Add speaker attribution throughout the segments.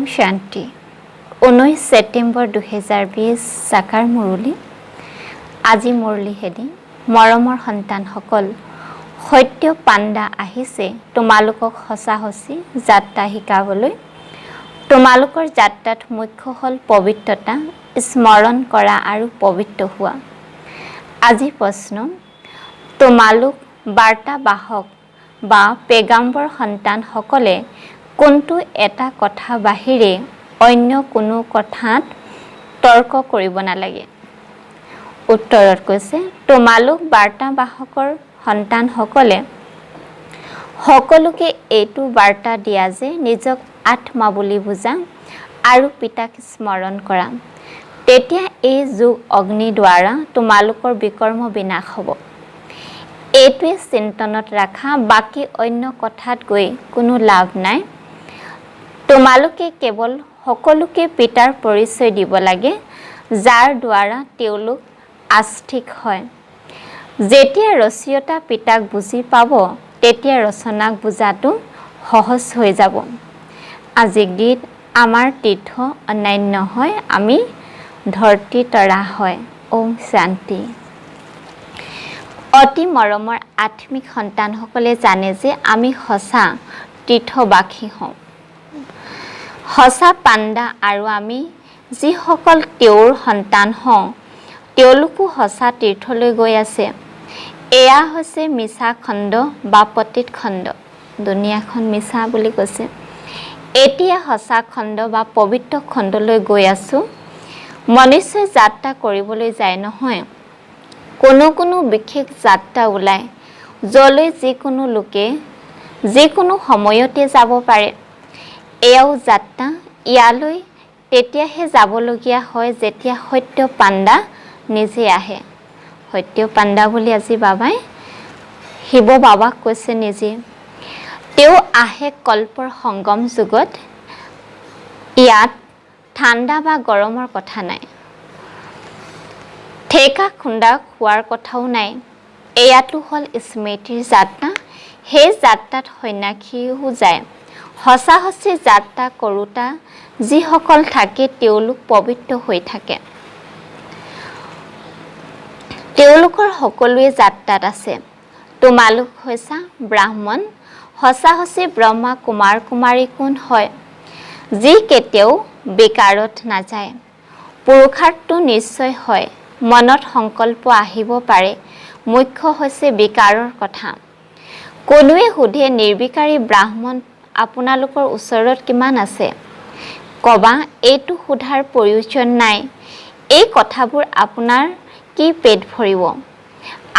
Speaker 1: শান্তি 19 ছেপ্টেম্বৰ 2020 সাকাৰ মুৰলী আজি মুৰলী হেদি মৰমৰ সন্তানসকল সত্য পাণ্ডা আহিছে তোমালোকক সঁচা-সঁচি যাত্ৰা শিকাবলৈ তোমালোকৰ যাত্ৰাত মুখ্য হ'ল পবিত্ৰতা স্মৰণ কৰা আৰু পবিত্ৰ হোৱা আজি প্ৰশ্ন তোমালোক বাৰ্তাবাহক বা পেগাম্বৰ সন্তানসকলে কোনটো এটা কথা বাহিৰে অন্য কোনো কথাত তৰ্ক কৰিব নালাগে উত্তৰত কৈছে তোমালোক বাৰ্তাবাহকৰ সন্তানসকলে সকলোকে এইটো বাৰ্তা দিয়া যে নিজক আত্মা বুলি বুজা আৰু পিতাক স্মৰণ কৰা তেতিয়া এই যুগ অগ্নি দ্বাৰা তোমালোকৰ বিকৰ্ম বিনাশ হ'ব এইটোৱে চিন্তনত ৰাখা বাকি অন্য কথাত গৈ কোনো লাভ নাই তোমালোকে কেৱল সকলোকে পিতাৰ পৰিচয় দিব লাগে যাৰ দ্বাৰা তেওঁলোক আস্থিক হয় যেতিয়া ৰচয়িতা পিতাক বুজি পাব তেতিয়া ৰচনাক বুজাটো সহজ হৈ যাব আজি গীত আমাৰ তীৰ্থ অন্যান্য হয় আমি ধৰতি তৰা হয় ওম শান্তি অতি মৰমৰ আত্মিক সন্তানসকলে জানে যে আমি সঁচা তীৰ্থবাসী হওঁ সঁচা পাণ্ডা আৰু আমি যিসকল তেওঁৰ সন্তান হওঁ তেওঁলোকো সঁচা তীৰ্থলৈ গৈ আছে এয়া হৈছে মিছা খণ্ড বা পতিত খণ্ড দুনিয়াখন মিছা বুলি কৈছে এতিয়া সঁচা খণ্ড বা পবিত্ৰ খণ্ডলৈ গৈ আছোঁ মনুষ্যই যাত্ৰা কৰিবলৈ যায় নহয় কোনো বিশেষ যাত্ৰা ওলায় যলৈ যিকোনো লোকে যিকোনো সময়তে যাব পাৰে এয়াও যাত্ৰা ইয়ালৈ তেতিয়াহে যাবলগীয়া হয় যেতিয়া সত্য পাণ্ডা নিজে আহে সত্য পাণ্ডা বুলি আজি বাবাই শিৱ বাবাক কৈছে নিজে তেওঁ আহে কল্পৰ সংগম যুগত ইয়াত ঠাণ্ডা বা গৰমৰ কথা নাই ঠেকা খুন্দা খোৱাৰ কথাও নাই এয়াতো হ'ল স্মৃতিৰ যাত্ৰা সেই যাত্ৰাত সন্যাসীও যায় সঁচা-সঁচি যাত্ৰা কৰোঁতা যিসকল থাকে তেওঁলোক পবিত্ৰ হৈ থাকে তেওঁলোকৰ সকলোৱে যাত্ৰাত আছে তোমালোক হৈছা ব্ৰাহ্মণ সঁচা-সঁচি ব্ৰহ্মা কুমাৰ কুমাৰী কোন হয় যি কেতিয়াও বিকাৰত নাযায় পুৰুষাৰ্থ নিশ্চয় হয় মনত সংকল্প আহিব পাৰে মুখ্য হৈছে বিকাৰৰ কথা কোনোৱে সোধে নিৰ্বিকাৰী ব্ৰাহ্মণ আপোনালোকৰ ওচৰত কিমান আছে কবা এইটো সোধাৰ প্ৰয়োজন নাই এই কথাবোৰ আপোনাৰ কি পেট ভৰিব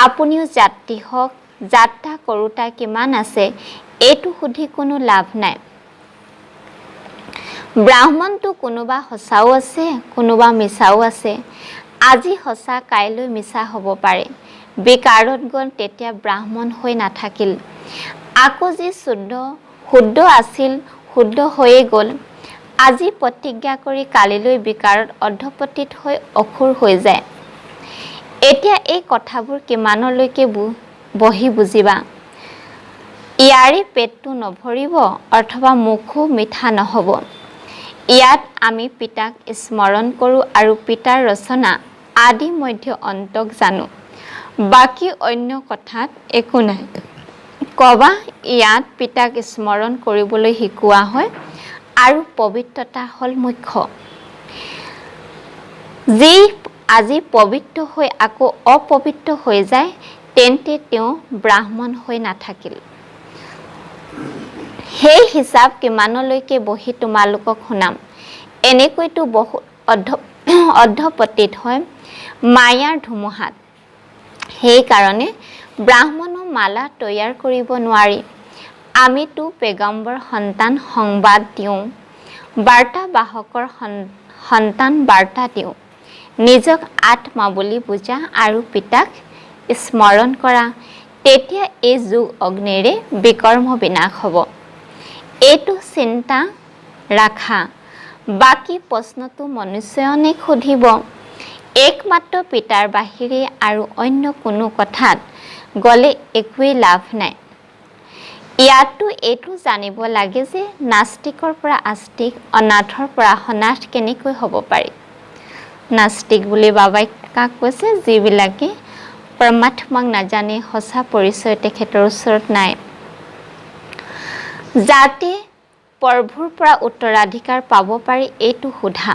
Speaker 1: আপুনিও যাত্ৰী হওক যাত্ৰা কৰোঁতা কিমান আছে এইটো সুধি কোনো লাভ নাই ব্ৰাহ্মণটো কোনোবা সঁচাও আছে কোনোবা মিছাও আছে আজি সঁচা কাইলৈ মিছা হ'ব পাৰে বিকাৰত গ'ল তেতিয়া ব্ৰাহ্মণ হৈ নাথাকিল আকৌ যি শুদ্ধ আছিল শুদ্ধ হৈয়ে গ'ল আজি প্ৰতিজ্ঞা কৰি কালিলৈ বিকাৰত অৰ্ধপতিত হৈ অসুৰ হৈ যায় এতিয়া এই কথাবোৰ কিমানলৈকে বহি বুজিবা ইয়াৰে পেটটো নভৰিব অথবা মুখো মিঠা নহ'ব ইয়াত আমি পিতাক স্মৰণ কৰোঁ আৰু পিতাৰ ৰচনা আদি মধ্য অন্তক জানো বাকী অন্য কথাত একো নাই কবা ইয়াত পিতাক স্মৰণ কৰিবলৈ শিকোৱা হয় আৰু পবিত্ৰতা হ'ল মুখ্য যি আজি পবিত্ৰ হৈ আকৌ অপবিত্ৰ হৈ যায় তেন্তে তেওঁ ব্ৰাহ্মণ হৈ নাথাকিল সেই হিচাপ কিমানলৈকে বহি তোমালোকক শুনাম এনেকৈতো বহুত অৰ্ধপতিত হয় মায়াৰ ধুমুহাত সেইকাৰণে ব্ৰাহ্মণৰ মালা তৈয়াৰ কৰিব নোৱাৰি আমিতো পেগম্বৰ সন্তান সংবাদ দিওঁ বাৰ্তাবাহকৰ সন্তান বাৰ্তা দিওঁ নিজক আত্মা বুলি বুজা আৰু পিতাক স্মৰণ কৰা তেতিয়া এই যুগ অগ্নিৰে বিকৰ্ম বিনাশ হ'ব এইটো চিন্তা ৰাখা বাকী প্ৰশ্নটো মনুষ্যই অনেক সুধিব একমাত্ৰ পিতাৰ বাহিৰে আৰু অন্য কোনো কথাত গ'লে একোৱেই লাভ নাই ইয়াতো এইটো জানিব লাগে যে নাস্তিকৰ পৰা আস্তিক, অনাথৰ পৰা সনাথ কেনেকৈ হ'ব পাৰি। নাস্তিক বুলি বাবাই কাক কৈছে? যিবিলাকে পৰমাত্মাক নাজানে, সঁচা পৰিচয় তেখেতৰ ওচৰত নাই। যাতে প্ৰভুৰ পৰা উত্তৰাধিকাৰ পাব পাৰি এইটো সোধা।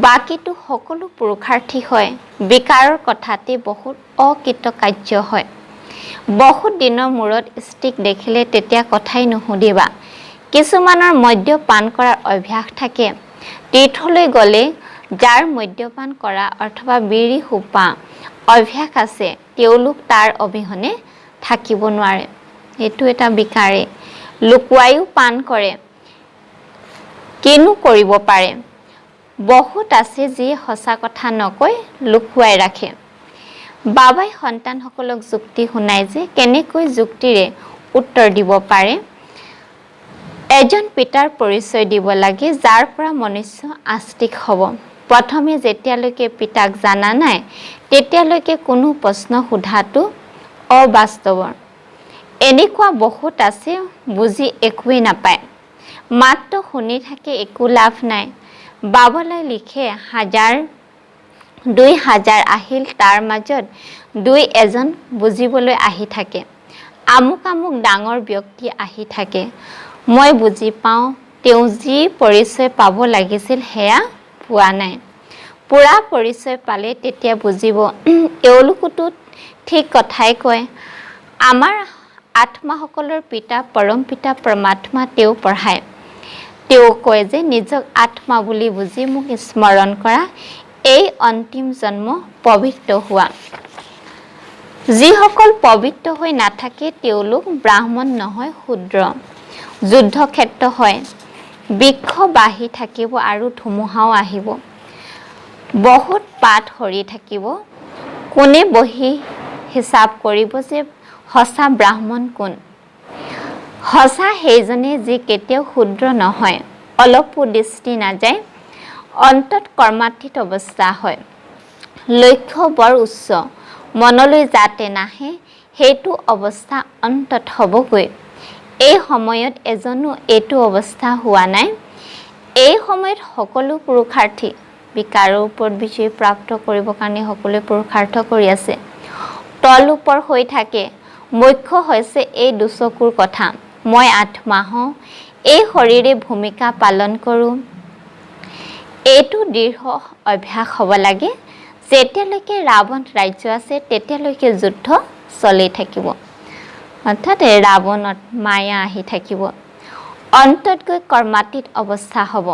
Speaker 1: বাকীটো সকলো পুৰুষাৰ্থী হয়। বিকাৰৰ কথাতে বহুত অকৃতকাৰ্য হয়। বহুত দিনৰ মূৰত ষ্টিক দেখিলে তেতিয়া কথাই নুসুধিবা। কিছুমানৰ মদ্যপান কৰাৰ অভ্যাস থাকে। তীৰ্থলৈ গ'লে যাৰ মদ্যপান কৰা অথবা বিড়ি সোপা অভ্যাস আছে তেওঁলোক তাৰ অবিহনে থাকিব নোৱাৰে। এইটো এটা বিকাৰে। লুকুৱাইও পান কৰে। কিনো কৰিব পাৰে? বহুত আছে যিয়ে সঁচা কথা নকৈ লুকুৱাই ৰাখে। বাবাই সন্তানসকলক যুক্তি শুনাই যে কেনেকৈ যুক্তিৰে উত্তৰ দিব পাৰে। এজন পিতাৰ পৰিচয় দিব লাগে যাৰ পৰা মনুষ্য আস্তিক হ'ব। প্ৰথমে যেতিয়ালৈকে পিতাক জানা নাই তেতিয়ালৈকে কোনো প্ৰশ্ন সোধাটো অবাস্তৱৰ। এনেকুৱা বহুত আছে বুজি একোৱেই নাপায়। মাত্ৰ শুনি থাকে একো লাভ নাই। বাবালৈ লিখে 1000-2000 আহিল তাৰ মাজত 2-এজন বুজিবলৈ আহি থাকে। আমুক আমুক ডাঙৰ ব্যক্তি আহি থাকে। মই বুজি পাওঁ তেওঁ যি পৰিচয় পাব লাগিছিল সেয়া পোৱা নাই। পুৰা পৰিচয় পালে তেতিয়া বুজিব এওঁলোকোতো ঠিক কথাই কয়। আমাৰ আত্মাসকলৰ পিতা পৰম পিতা পৰমাত্মা তেওঁ পঢ়ায়। তেওঁ কয় যে নিজক আত্মা বুলি বুজি মোক স্মৰণ কৰা, এই অন্তিম জন্ম পবিত্ৰ হোৱা। যিসকল পবিত্ৰ হৈ নাথাকে তেওঁলোক ব্ৰাহ্মণ নহয়, শূদ্ৰ। যুদ্ধক্ষেত্ৰ হয়। বৃক্ষ বাঢ়ি থাকিব আৰু ধুমুহাও আহিব। বহুত পাত সৰি থাকিব। কোনে বহি হিচাপ কৰিব যে সঁচা ব্ৰাহ্মণ কোন? সঁচা সেইজনে যি কেতিয়াও শূদ্ৰ নহয়, অলপো দৃষ্টি নাযায়, অন্তত কৰ্মাতীত অৱস্থা হয়। লক্ষ্য বৰ উচ্চ, মনলৈ যাতে নাহে সেইটো অৱস্থা অন্তত হ'বগৈ। এই সময়ত এজনো এইটো অৱস্থা হোৱা নাই। এই সময়ত সকলো পুৰুষাৰ্থী বিকাৰৰ ওপৰত বিজয় প্ৰাপ্ত কৰিবৰ কাৰণে সকলোৱে পুৰুষাৰ্থ কৰি আছে। তল ওপৰ হৈ থাকে। মুখ্য হৈছে এই দুচকুৰ কথা। মই আত্মা হওঁ, এই শৰীৰে ভূমিকা পালন কৰোঁ। এইটো দৃঢ় অভ্যাস হ'ব লাগে। যেতিয়ালৈকে ৰাৱণ ৰাজ্য আছে তেতিয়ালৈকে যুদ্ধ চলি থাকিব। অৰ্থাৎ ৰাৱণত মায়া আহি থাকিব। অন্তত গৈ কৰ্মাতীত অৱস্থা হ'ব।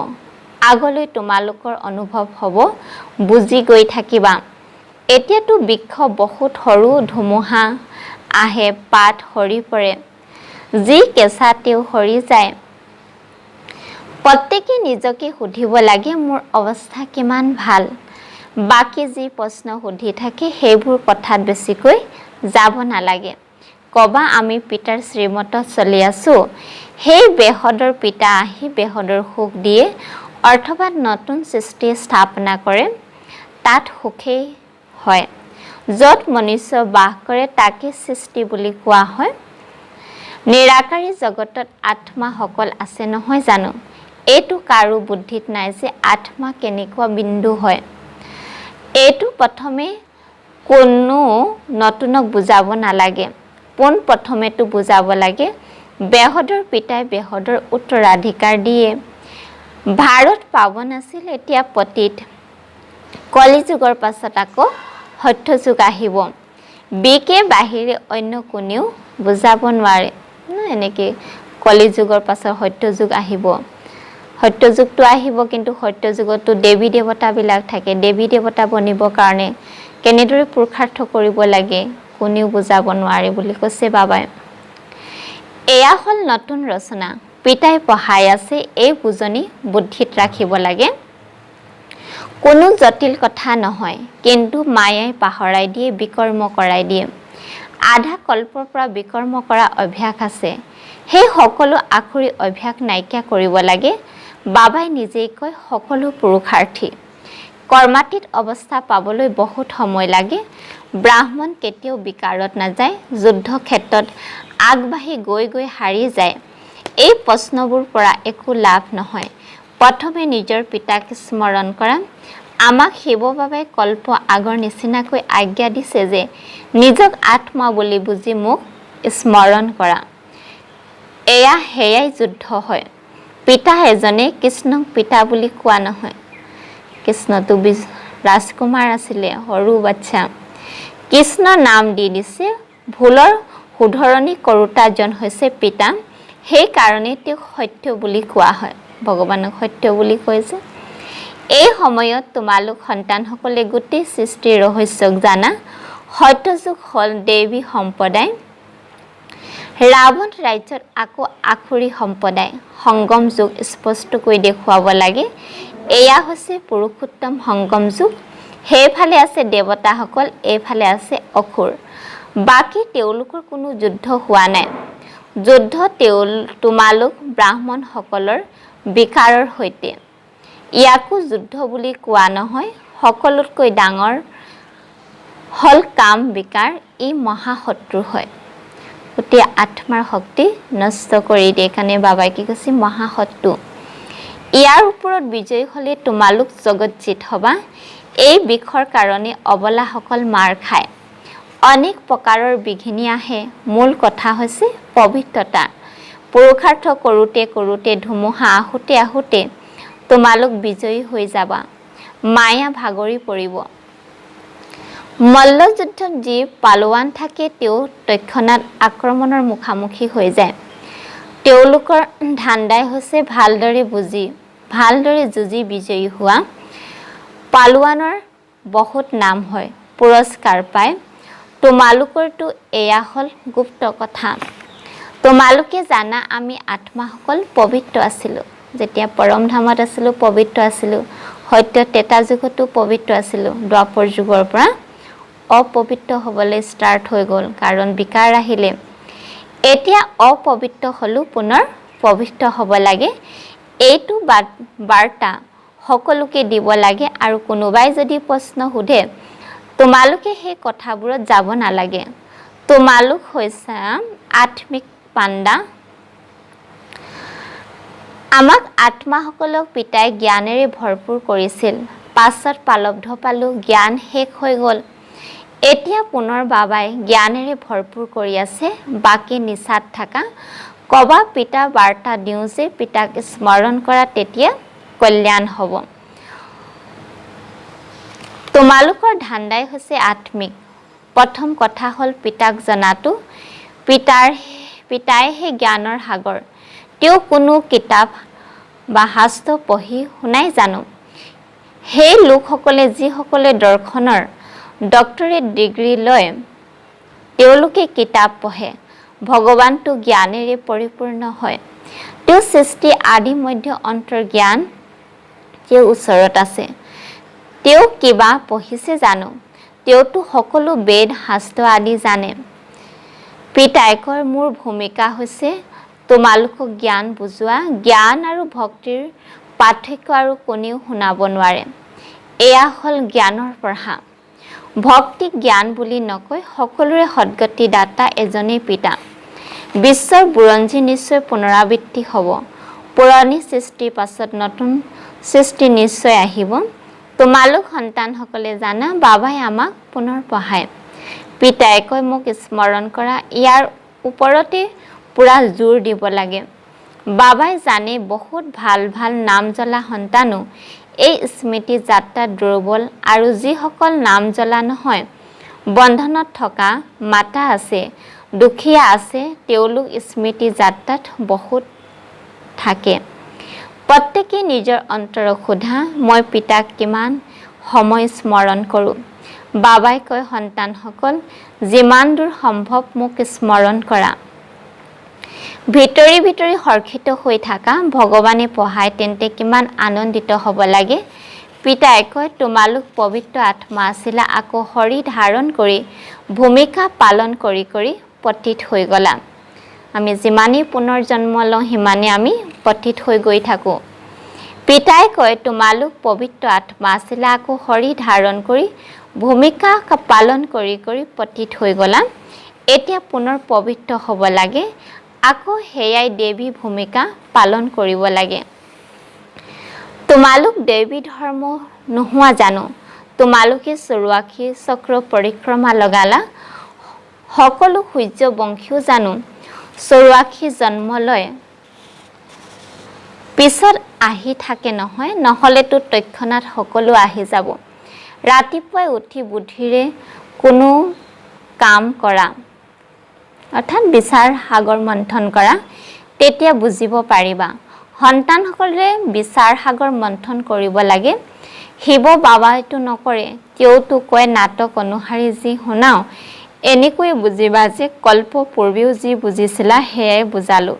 Speaker 1: আগলৈ তোমালোকৰ অনুভৱ হ'ব, বুজি গৈ থাকিবা। এতিয়াতো বৃক্ষ বহুত সৰু, ধুমুহা আহে, পাত সৰি পৰে। যি কেঁচা তেওঁ সৰি যায়। প্ৰত্যেকে নিজকে সুধিব লাগে মোৰ অৱস্থা কিমান ভাল। বাকী যি প্ৰশ্ন সুধি থাকে সেইবোৰ কথাত বেছিকৈ যাব নালাগে। কবা আমি পিতাৰ শ্ৰীমতত চলি আছোঁ। সেই বেহদৰ পিতা আহি বেহদৰ সুখ দিয়ে অথবা নতুন সৃষ্টি স্থাপনা কৰে। তাত সুখেই হয়। য'ত মনুষ্য বাস কৰে তাকে সৃষ্টি বুলি কোৱা হয়। নিৰাকাৰী জগতত আত্মাসকল আছে নহয় জানো? এইটো কাৰো বুদ্ধিত নাই যে আত্মা কেনেকুৱা বিন্দু হয়। এইটো প্ৰথমে কোনো নতুনক বুজাব নালাগে। পোন প্ৰথমেতো বুজাব লাগে বেহদৰ পিতাই বেহদৰ উত্তৰাধিকাৰ দিয়ে। ভাৰত পাৱন আছিল, এতিয়া পতিত। কলি যুগৰ পাছত আকৌ সত্য যুগ আহিব। বিকে বাহিৰে অন্য কোনেও বুজাব নোৱাৰে। এনেকৈ কলি যুগৰ পাছত সত্য যুগ আহিব। সত্য যুগটো আহিব, কিন্তু সত্য যুগতো দেৱী দেৱতাবিলাক থাকে। দেৱী দেৱতা বনিবৰ কাৰণে কেনেদৰে পুৰুষাৰ্থ কৰিব লাগে কোনেও বুজাব নোৱাৰে বুলি কৈছে বাবাই। এয়া হ'ল নতুন ৰচনা। পিতাই পঢ়াই আছে, এই বুজনি বুদ্ধিত ৰাখিব লাগে। কোনো জটিল কথা নহয়, কিন্তু মায়াই পাহৰাই দিয়ে, বিকৰ্ম কৰাই দিয়ে। আধা কল্পৰ পৰা বিকৰ্ম কৰা অভ্যাস আছে। সেই সকলো আখৰি অভ্যাস নাইকিয়া কৰিব লাগে। বাবাই নিজেই কয় সকলো পুৰুষাৰ্থী। কৰ্মাতীত অৱস্থা পাবলৈ বহুত সময় লাগে। ব্ৰাহ্মণ কেতিয়াও বিকাৰত নাযায়, যুদ্ধ ক্ষেত্ৰত আগবাঢ়ি গৈ গৈ হাৰি যায়। এই প্ৰশ্নবোৰ পৰা একো লাভ নহয়। প্ৰথমে নিজৰ পিতাক স্মৰণ কৰা। আমাক শিৱ বাবাই কল্প আগৰ নিচিনাকৈ আজ্ঞা দিছে যে নিজক আত্মা বুলি বুজি মোক স্মৰণ কৰা। সেয়াই যুদ্ধ হয়। পিতা এজনে কৃষ্ণক পিতা বুলি কোৱা নহয়। কৃষ্ণটো ৰাজকুমাৰ আছিলে, সৰু বাচ্চা। কৃষ্ণ নাম দি দিছে। ভুলৰ শুধৰণি কৰোতাজন হৈছে পিতা। সেইকাৰণে তেওঁক সত্য বুলি কোৱা হয়। ভগৱানক সত্য বুলি কৈছে। এই সময়ত তোমালোক সন্তানসকলে গোটেই সৃষ্টিৰ ৰহস্যক জানা। সত্যযুগ হ'ল দেৱী সম্প্ৰদায়। ৰাৱণ ৰাজ্যত আকৌ আখুৰী সম্প্ৰদায়। সংগম যুগ স্পষ্টকৈ দেখুৱাব লাগে। এয়া হৈছে পুৰুষোত্তম সংগম যুগ। সেইফালে আছে দেৱতাসকল, এইফালে আছে অসুৰ। বাকী তেওঁলোকৰ কোনো যুদ্ধ হোৱা নাই। যুদ্ধ তোমালোক ব্ৰাহ্মণসকলৰ বিকাৰৰ সৈতে। ইয়াকো যুদ্ধ বুলি কোৱা নহয়। সকলোতকৈ ডাঙৰ হ'ল কাম বিকাৰ। ই মহাশত্ৰু হয়। গোটেই আত্মাৰ শক্তি নষ্ট কৰি দিয়ে। কাৰণে বাবাই কি কৈছে? মহাশত্ৰু। ইয়াৰ ওপৰত বিজয়ী হ'লে তোমালোক জগতজিত হ'বা। এই বিষৰ কাৰণে অবলাসকল মাৰ খায়। অনেক প্ৰকাৰৰ বিঘিনি আহে। মূল কথা হৈছে পবিত্ৰতা। পুৰুষাৰ্থ কৰোঁতে কৰোঁতে ধুমুহা আহোঁতে আহোঁতে তোমালোক বিজয়ী হৈ যাবা। মায়া ভাগৰি পৰিব। মল্লযুদ্ধত যি পালোৱান থাকে তেওঁ তৎক্ষণাৎ আক্ৰমণৰ মুখামুখি হৈ যায়। তেওঁলোকৰ ধান্দাই হৈছে ভালদৰে যুঁজি বিজয়ী হোৱা। পালোৱানৰ বহুত নাম হয়, পুৰস্কাৰ পায়। তোমালোকৰতো এয়া হ'ল গুপ্ত কথা। তোমালোকে জানা আমি আত্মাসকল পবিত্ৰ আছিলোঁ। যেতিয়া পৰম ধামত আছিলোঁ পবিত্ৰ আছিলোঁ। সত্য ত্ৰেতা যুগতো পবিত্ৰ আছিলোঁ। দ্বাপৰ যুগৰ পৰা অপবিত্ৰ হ'বলৈ ষ্টাৰ্ট হৈ গ'ল, কাৰণ বিকাৰ আহিলে। এতিয়া অপবিত্ৰ হ'লেও পুনৰ পবিত্ৰ হ'ব লাগে। এইটো বাৰ্তা সকলোকে দিব লাগে। আৰু কোনোবাই যদি প্ৰশ্ন সোধে তোমালোকে সেই কথাবোৰত যাব নালাগে। তোমালোক হৈছে আত্মিক পাণ্ডা। আমাক আত্মাসকলক পিতাই জ্ঞানেৰে ভৰপূৰ কৰিছিল। পাছত পালব্ধ পালোঁ, জ্ঞান শেষ হৈ গ'ল। এতিয়া পুনৰ বাবাই জ্ঞানেৰে ভৰপূৰ কৰি আছে। বাকী নিচাত থাকা। কবা পিতা বাৰ্তা দিওঁ যে পিতাক স্মৰণ কৰা, তেতিয়া কল্যাণ হ'ব। তোমালোকৰ ধান্দাই হৈছে আত্মিক। প্ৰথম কথা হ'ল পিতাক জনাটো। পিতাইহে জ্ঞানৰ সাগৰ। তেওঁ কোনো কিতাপ বা শাস্ত্ৰ পঢ়ি শুনাই জানো? সেই লোকসকলে যিসকলে দৰ্শনৰ ডক্টৰেট ডিগ্ৰী লয় তেওঁলোকে কিতাপ পঢ়ে। ভগৱানটো জ্ঞানেৰে পৰিপূৰ্ণ হয়। তেওঁ সৃষ্টি আদি মধ্য অন্তৰ জ্ঞান তেওঁৰ ওচৰত আছে। তেওঁ কিবা পঢ়িছে জানো? তেওঁতো সকলো বেদ শাস্ত্ৰ আদি জানে। পিতাই কয় মোৰ ভূমিকা হৈছে তোমালোকক জ্ঞান বুজোৱা। জ্ঞান আৰু ভক্তিৰ পাৰ্থক্য আৰু কোনেও শুনাব নোৱাৰে। এয়া হ'ল জ্ঞানৰ পঢ়া। ভক্তিক জ্ঞান বুলি নকয়। সকলোৰে সদ্গতি দাতা এজনেই পিতা। বিশ্বৰ বুৰঞ্জী নিশ্চয় পুনৰাবৃত্তি হ'ব। পুৰণি সৃষ্টিৰ পাছত নতুন সৃষ্টি নিশ্চয় আহিব। তোমালোক সন্তানসকলে জানা বাবাই আমাক পুনৰ পঢ়ায়। পিতাই কয় মোক স্মৰণ কৰা। ইয়াৰ ওপৰতে পুৰা জোৰ দিব লাগে। বাবাই জানে বহুত ভাল ভাল নাম জ্বলা সন্তানো এই স্মৃতি যাত্ৰাত দুৰ্বল। আৰু যিসকল নাম জ্বলা নহয়, বন্ধনত থকা মাতা আছে, দুখীয়া আছে, তেওঁলোক স্মৃতি যাত্ৰাত বহুত থাকে। প্ৰত্যেকে নিজৰ অন্তৰক সোধা মই পিতাক কিমান সময় স্মৰণ কৰোঁ। বাবাই কয় সন্তানসকল যিমান দূৰ সম্ভৱ মোক স্মৰণ কৰা। ভিতৰি ভিতৰি হৰ্ষিত হৈ থাকা। ভগৱানে পঢ়ায় তেন্তে কিমান আনন্দিত হ'ব লাগে। পিতাই কয় তোমালোক পবিত্ৰ আত্মা আছিলা, আকৌ শৰীৰ ধাৰণ কৰি ভূমিকা পালন কৰি কৰি পতিত হৈ গ'লা। আমি যিমানেই পুনৰ জন্ম লওঁ সিমানে আমি পতিত হৈ গৈ থাকোঁ। পিতাই কয় তোমালোক পবিত্ৰ আত্মা আছিলা আকৌ শৰীৰ ধাৰণ কৰি ভূমিকা পালন কৰি কৰি পতিত হৈ গলা এতিয়া পুনৰ পবিত্ৰ হ'ব লাগে আকৌ হেয়াই দেৱী ভূমিকা পালন কৰিব লাগে তোমালোক দেৱী ধৰ্ম নোহোৱা জানো তোমালোকে চৰুৱাখী চক্ৰ পৰিক্ৰমা লগালা সকলো সূৰ্য বংশীও জানো চৰুৱাখী জন্ম লয় পিছত আহি থাকে নহয় নহলেতো তক্ষণাত সকলো আহি যাব ৰাতিপুৱাই উঠি বুদ্ধিৰে কোনো কাম কৰা অৰ্থাৎ বিচাৰ সাগৰ মন্থন কৰা তেতিয়া বুজিব পাৰিবা সন্তানসকলে বিচাৰ সাগৰ মন্থন কৰিব লাগে শিৱ বাবাইটো নকৰে তেওঁতো কয় নাটক অনুসাৰী যি শুনাও এনেকৈ বুজিবা যে কল্প পূৰ্বেও যি বুজিছিলা সেয়াই বুজালো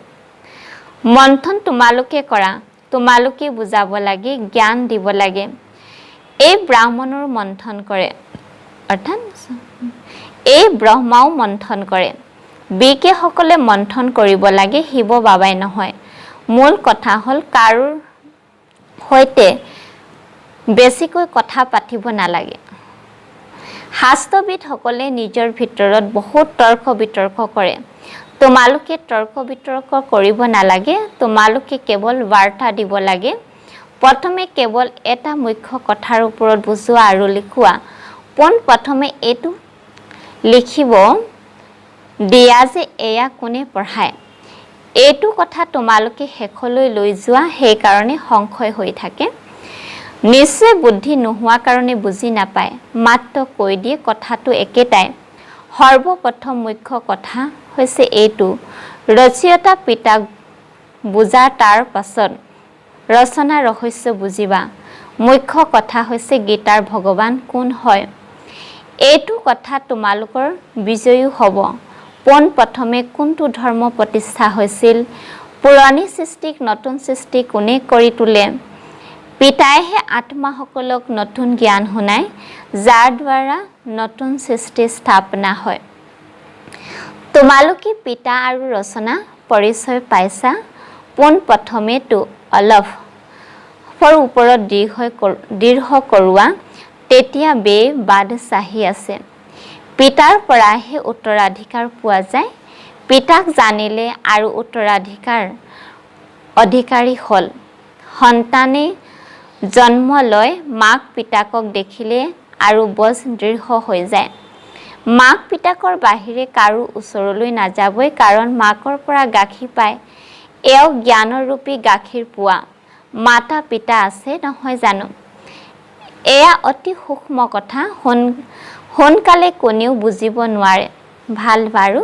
Speaker 1: মন্থন তোমালোকে কৰা তোমালোকে বুজাব লাগে জ্ঞান দিব লাগে এই ব্ৰাহ্মণৰ মন্থন কৰে অৰ্থাৎ এই ব্ৰহ্মাও মন্থন কৰে বিকে সকলে মন্থন কৰিব লাগে শিৱ বাবাই নহয় মূল কথা হল কাৰোৰ হৈতে বেছিকৈ কথা পাতিব নালাগে শাস্ত্ৰবিদ সকলে নিজৰ ভিতৰত বহুত তৰ্ক বিতৰ্ক কৰে তোমালোকে তৰ্ক বিতৰ্ক কৰিব নালাগে তোমালোকে কেৱল বাৰ্তা দিব লাগে প্ৰথমে কেৱল এটা মুখ্য কথাৰ ওপৰত বুজোৱা আৰু লিখোৱা পোন প্ৰথমে এইটো লিখিব দিয়া যে এয়া কোনে পঢ়ায় এইটো কথা তোমালোকে শেষলৈ লৈ যোৱা সেই কাৰণে সংশয় হৈ থাকে নিশ্চয় বুদ্ধি নোহোৱা কাৰণে বুজি নাপায় মাত্ৰ কৈ দিয়ে কথাটো একেটাই সৰ্বপ্ৰথম মুখ্য কথা হৈছে এইটো ৰচয়িতা পিতাক বুজা তাৰ পাছত ৰচনা ৰহস্য বুজিবা মুখ্য কথা হৈছে গীতাৰ ভগৱান কোন হয় এইটো কথা তোমালোকৰ বিজয়ী হ'ব পোন প্ৰথমে কোনটো ধৰ্ম প্ৰতিষ্ঠা হৈছিল পুৰণি সৃষ্টিক নতুন সৃষ্টি কোনে কৰি তোলে পিতাইহে আত্মাসকলক নতুন জ্ঞান শুনায় যাৰ দ্বাৰা নতুন সৃষ্টি স্থাপনা হয় তোমালোকে পিতা আৰু ৰচনা পৰিচয় পাইছা পোন প্ৰথমেতো অলপ ওপৰত দৃঢ় কৰোৱা তেতিয়া বে বাদশাহী আছে পিতাৰ পৰাহে উত্তৰাধিকাৰ পোৱা যায় পিতাক জানিলে আৰু উত্তৰাধিকাৰ অধিকাৰী হ'ল সন্তানে জন্ম লয় মাক পিতাকক দেখিলে আৰু বজ দৃঢ় হৈ যায় মাক পিতাকৰ বাহিৰে কাৰো ওচৰলৈ নাযাবই কাৰণ মাকৰ পৰা গাখীৰ পায় এও জ্ঞানৰ ৰূপী গাখীৰ পোৱা মাতা পিতা আছে নহয় জানো এয়া অতি সূক্ষ্ম কথা সোনকালে কোনেও বুজিব নোৱাৰে ভাল বাৰু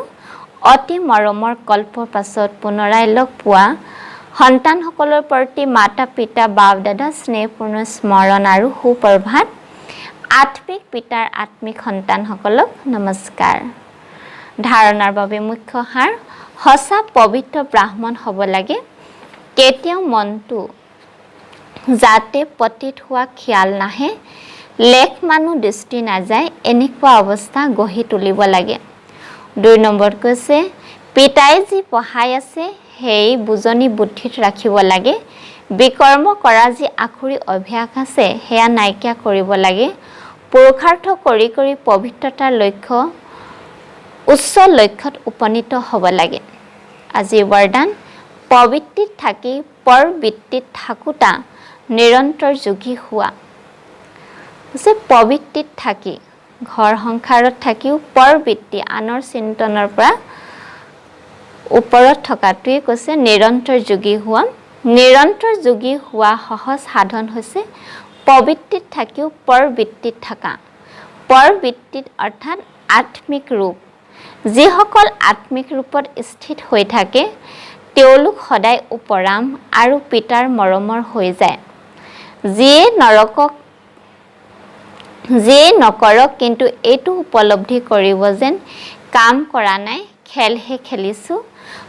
Speaker 1: অতি মৰমৰ কল্পৰ পাছত পুনৰাই লগ পোৱা সন্তানসকলৰ প্ৰতি মাতা পিতা বাপ দাদা স্নেহপূৰ্ণ স্মৰণ আৰু সুপ্ৰভাত আত্মিক পিতাৰ আত্মিক সন্তানসকলক নমস্কাৰ ধাৰণাৰ বাবে মুখ্য সাৰ সঁচা পবিত্ৰ ব্ৰাহ্মণ হ'ব লাগে কেতিয়াও মনটো যাতে পতিত হোৱা খিয়াল নাহে লেখ মানুহ দৃষ্টি নাযায় এনেকুৱা অৱস্থা গঢ়ি তুলিব লাগে 2 নম্বৰ কৈছে পিতাই যি পঢ়াই আছে সেই বুজনি বুদ্ধিত ৰাখিব লাগে বিকৰ্ম কৰা যি আখৰি অভ্যাস আছে সেয়া নাইকিয়া কৰিব লাগে পুৰুষাৰ্থ কৰি কৰি পবিত্ৰতাৰ লক্ষ্য উচ্চ লক্ষ্যত উপনীত হ'ব লাগে আজি বৰদান পবিত্ৰিত থাকি পৰবৃত্তিত থাকোতা নিৰন্তৰ যোগী হোৱা যে পবিত্ৰিত থাকি ঘৰ সংসাৰত থাকিও পৰবৃত্তি আনৰ চিন্তনৰ পৰা ওপৰত থকাটোৱে কৈছে নিৰন্তৰ যোগী হোৱা সহজ সাধন হৈছে পবিত্ৰিত থাকিও পৰবৃত্তিত থকা পৰবৃত্তিত অৰ্থাৎ আত্মিক ৰূপ যিসকল আত্মিক ৰূপত স্থিত হৈ থাকে তেওঁলোক সদায় উপৰাম আৰু পিতাৰ মৰমৰ হৈ যায় যিয়ে নকৰক কিন্তু এইটো উপলব্ধি কৰিব যেন কাম কৰা নাই খেলহে খেলিছো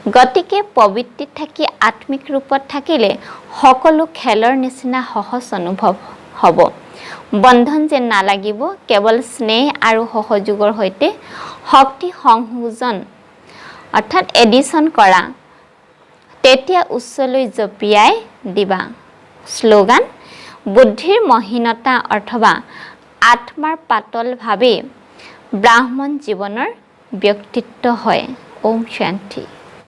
Speaker 1: গতিকে পবিত্ৰিত থাকি আত্মিক ৰূপত থাকিলে সকলো খেলৰ নিচিনা সহজ অনুভৱ হ'ব বন্ধন যেন নালাগিব কেৱল স্নেহ আৰু সহযোগৰ সৈতে শক্তি সংযোজন অৰ্থাৎ এডিশ্যন কৰা তেতিয়া উচ্চলৈ জপিয়াই দিবা শ্লোগান বুদ্ধিৰ মহীনতা অথবা আত্মাৰ পাতল ভাৱে ব্ৰাহ্মণ জীৱনৰ ব্যক্তিত্ব হয়। ওম শান্তি।